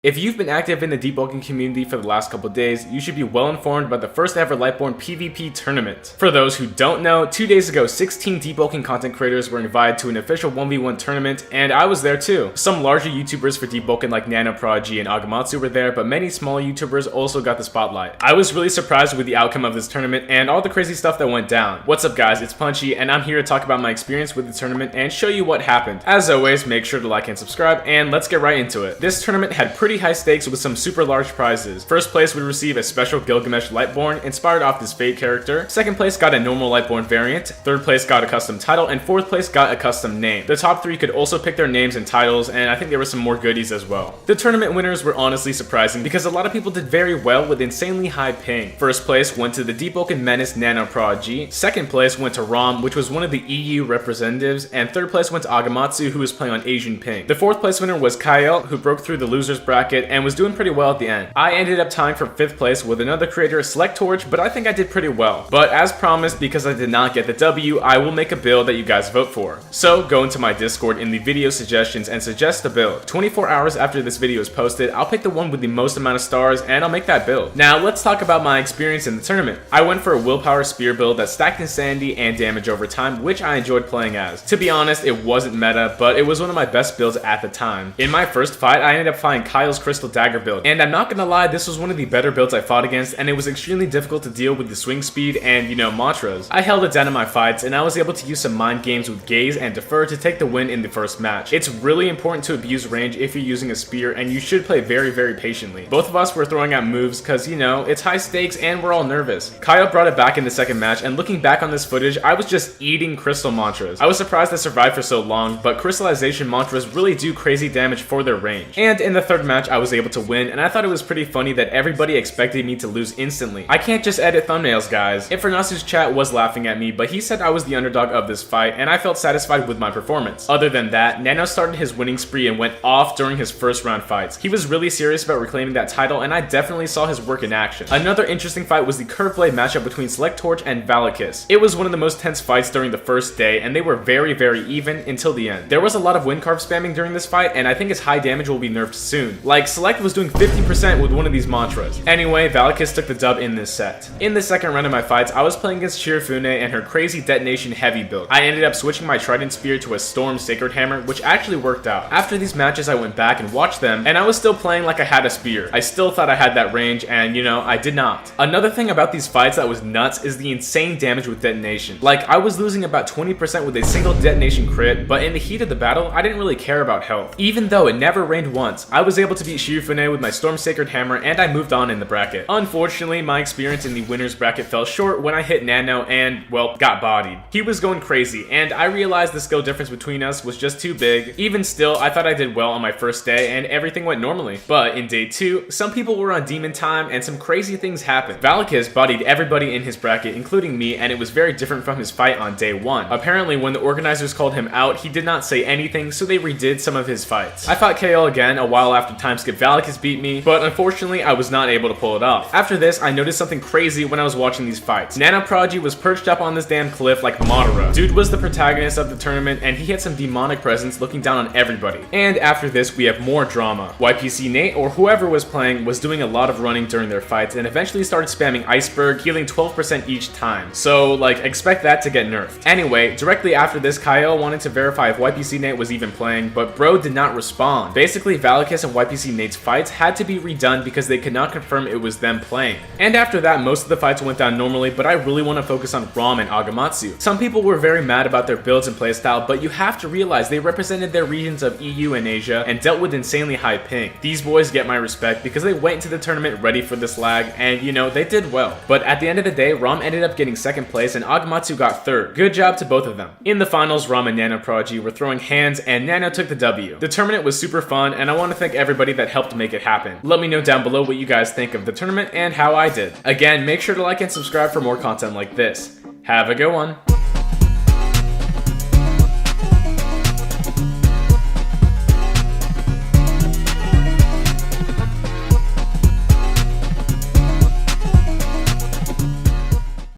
If you've been active in the Deepwoken community for the last couple days, you should be well informed about the first ever Lightborn PvP tournament. For those who don't know, 2 days ago 16 Deepwoken content creators were invited to an official 1v1 tournament, and I was there too. Some larger YouTubers for Deepwoken like Nanoprodigy and Agamatsu were there, but many smaller YouTubers also got the spotlight. I was really surprised with the outcome of this tournament and all the crazy stuff that went down. What's up guys, it's Punchy, and I'm here to talk about my experience with the tournament and show you what happened. As always, make sure to like and subscribe, and let's get right into it. This tournament had pretty high stakes with some super large prizes. First place would receive a special Gilgamesh Lightborn inspired off this Fate character. Second place got a normal Lightborn variant. Third place got a custom title, and fourth place got a custom name. The top three could also pick their names and titles, and I think there were some more goodies as well. The tournament winners were honestly surprising because a lot of people did very well with insanely high ping. First place went to the Deepwoken Menace Nanoprodigy. Second place went to Rom, which was one of the EU representatives, and third place went to Agamatsu, who was playing on Asian ping. The fourth place winner was Kyle, who broke through the losers bracket and was doing pretty well at the end. I ended up tying for 5th place with another creator, Select Torch, but I think I did pretty well. But as promised, because I did not get the W, I will make a build that you guys vote for. So go into my Discord in the video suggestions and suggest a build. 24 hours after this video is posted, I'll pick the one with the most amount of stars and I'll make that build. Now let's talk about my experience in the tournament. I went for a willpower spear build that stacked insanity and damage over time, which I enjoyed playing as. To be honest, it wasn't meta, but it was one of my best builds at the time. In my first fight, I ended up fighting Kyle's Crystal Dagger build, and I'm not gonna lie, this was one of the better builds I fought against, and it was extremely difficult to deal with the swing speed and, mantras. I held it down in my fights, and I was able to use some mind games with Gaze and Defer to take the win in the first match. It's really important to abuse range if you're using a spear, and you should play very, very patiently. Both of us were throwing out moves because, it's high stakes and we're all nervous. Kyle brought it back in the second match, and looking back on this footage, I was just eating crystal mantras. I was surprised I survived for so long, but crystallization mantras really do crazy damage for their range. And in the third match, I was able to win, and I thought it was pretty funny that everybody expected me to lose instantly. I can't just edit thumbnails, guys. Infernasu's chat was laughing at me, but he said I was the underdog of this fight, and I felt satisfied with my performance. Other than that, Nano started his winning spree and went off during his first round fights. He was really serious about reclaiming that title, and I definitely saw his work in action. Another interesting fight was the Curve Blade matchup between Select Torch and Valakis. It was one of the most tense fights during the first day, and they were very, very even until the end. There was a lot of wind carve spamming during this fight, and I think his high damage will be nerfed soon. Like, Select was doing 50% with one of these mantras. Anyway, Valakis took the dub in this set. In the second round of my fights, I was playing against Shirafune and her crazy detonation heavy build. I ended up switching my Trident Spear to a Storm Sacred Hammer, which actually worked out. After these matches, I went back and watched them, and I was still playing like I had a spear. I still thought I had that range, and I did not. Another thing about these fights that was nuts is the insane damage with detonation. Like, I was losing about 20% with a single detonation crit, but in the heat of the battle, I didn't really care about health. Even though it never rained once, I was able to beat Shirafune with my Storm Sacred Hammer, and I moved on in the bracket. Unfortunately, my experience in the winner's bracket fell short when I hit Nano and, well, got bodied. He was going crazy, and I realized the skill difference between us was just too big. Even still, I thought I did well on my first day, and everything went normally. But in day 2, some people were on demon time, and some crazy things happened. Valakis bodied everybody in his bracket, including me, and it was very different from his fight on day 1. Apparently, when the organizers called him out, he did not say anything, so they redid some of his fights. I fought KL again a while after timeskip Valakis beat me, but unfortunately, I was not able to pull it off. After this, I noticed something crazy when I was watching these fights. Nanoprodigy was perched up on this damn cliff like Madara. Dude was the protagonist of the tournament, and he had some demonic presence looking down on everybody. And after this, we have more drama. YPC Nate, or whoever was playing, was doing a lot of running during their fights, and eventually started spamming Iceberg, healing 12% each time. So, expect that to get nerfed. Anyway, directly after this, Kyle wanted to verify if YPC Nate was even playing, but bro did not respond. Basically, Valakis and YPC Nate's fights had to be redone because they could not confirm it was them playing. And after that, most of the fights went down normally, but I really want to focus on Rom and Agamatsu. Some people were very mad about their builds and playstyle, but you have to realize they represented their regions of EU and Asia and dealt with insanely high ping. These boys get my respect because they went into the tournament ready for this lag, and they did well. But at the end of the day, Rom ended up getting 2nd place and Agamatsu got 3rd. Good job to both of them. In the finals, Rom and Nanoprodigy were throwing hands, and Nano took the W. The tournament was super fun, and I want to thank everybody that helped make it happen. Let me know down below what you guys think of the tournament and how I did. Again, make sure to like and subscribe for more content like this. Have a good one.